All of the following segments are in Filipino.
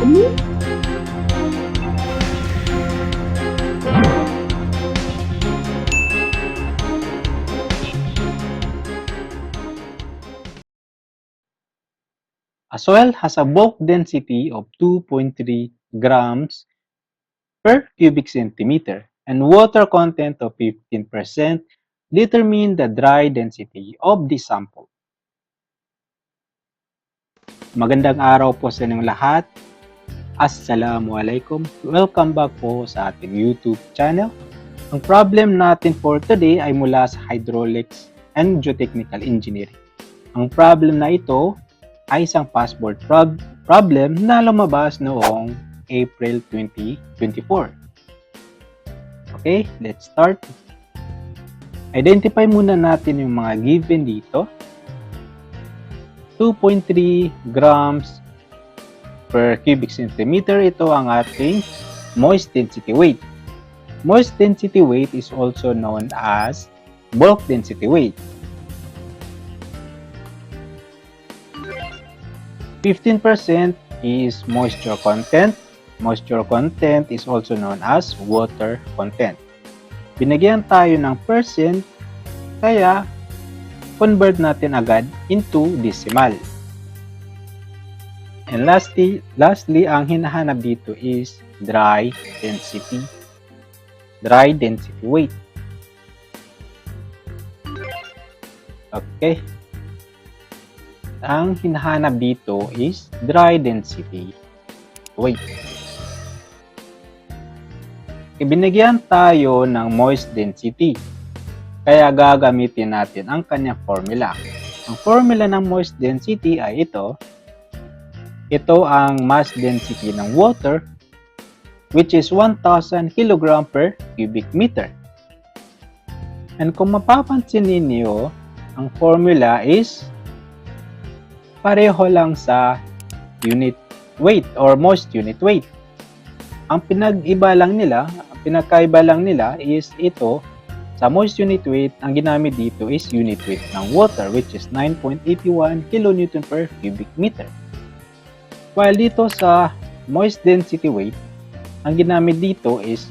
A soil has a bulk density of 2.3 grams per cubic centimeter and water content of 15%. Determine the dry density of the sample. Magandang araw po sa inyong lahat. Assalamualaikum. Welcome back po sa ating YouTube channel. Ang problem natin for today ay mula sa Hydraulics and Geotechnical Engineering. Ang problem na ito ay isang passboard problem na lumabas noong April 2024. Okay, let's start. Identify muna natin yung mga given dito. 2.3 grams per cubic centimeter, ito ang ating moist density weight. Moist density weight is also known as bulk density weight. 15% is moisture content. Moisture content is also known as water content. Binigyan tayo ng percent, kaya convert natin agad into decimal. And lastly, ang hinahanap dito is dry density weight. Okay. Ang hinahanap dito is dry density weight. Ibinigyan tayo ng moist density, kaya gagamitin natin ang kanyang formula. Ang formula ng moist density ay ito. Ito ang mass density ng water, which is 1,000 kg per cubic meter. And kung mapapansin ninyo, ang formula is pareho lang sa unit weight or moist unit weight. Ang pinagkaiba lang nila is ito, sa moist unit weight, ang ginamit dito is unit weight ng water, which is 9.81 kN per cubic meter. While dito sa moist density weight, ang ginamit dito is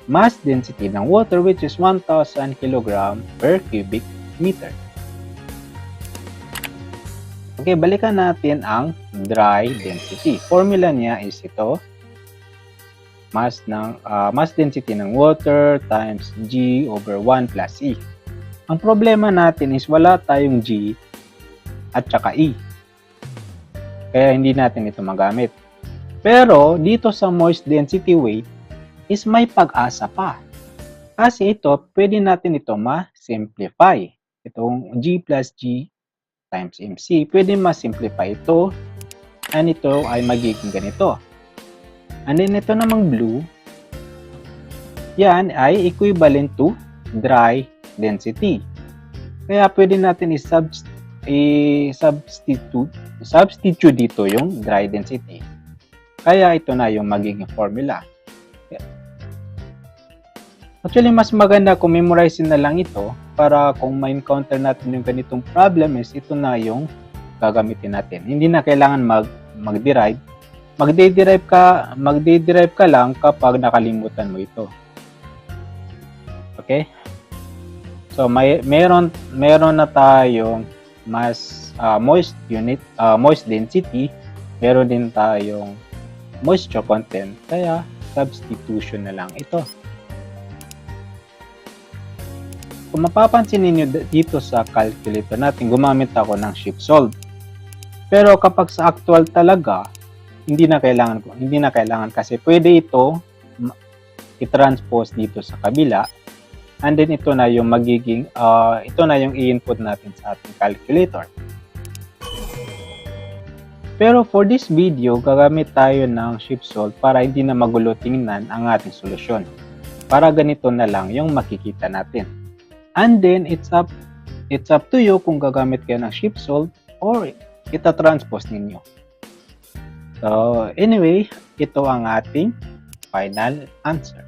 mass density ng water, which is 1,000 kg per cubic meter. Okay, balikan natin ang dry density. Formula niya is ito. Mass density ng water times G over 1 plus E. Ang problema natin is wala tayong G at saka E. Kaya hindi natin ito magamit. Pero dito sa moist density weight is may pag-asa pa. Kasi ito, pwede natin ito ma-simplify. Itong G plus G times MC, pwede ma-simplify ito. And ito ay magiging ganito. And then ito namang blue, yan ay equivalent to dry density. Kaya pwede natin i-substitute dito yung dry density. Kaya ito na yung magiging formula. Actually, mas maganda kung memorizein na lang ito para kung ma-encounter natin yung ganitong problem is ito na yung gagamitin natin. Hindi na kailangan mag-derive. Magde-derive ka lang kapag nakalimutan mo ito. Okay? So meron na tayong moist density, meron din tayong moisture content, kaya substitution na lang ito. Kung mapapansin niyo dito sa calculator natin, gumamit ako ng shift solve. Pero kapag sa actual talaga, hindi na kailangan kasi pwede ito i-transpose dito sa kabila, and then ito na yung magiging ito na yung i-input natin sa ating calculator. Pero for this video, gagamit tayo ng shift solve para hindi na magulo tingnan ang ating solusyon. Para ganito na lang yung makikita natin. And then it's up to you kung gagamit kayo ng shift solve or ita-transpose ninyo. So, anyway, ito ang ating final answer.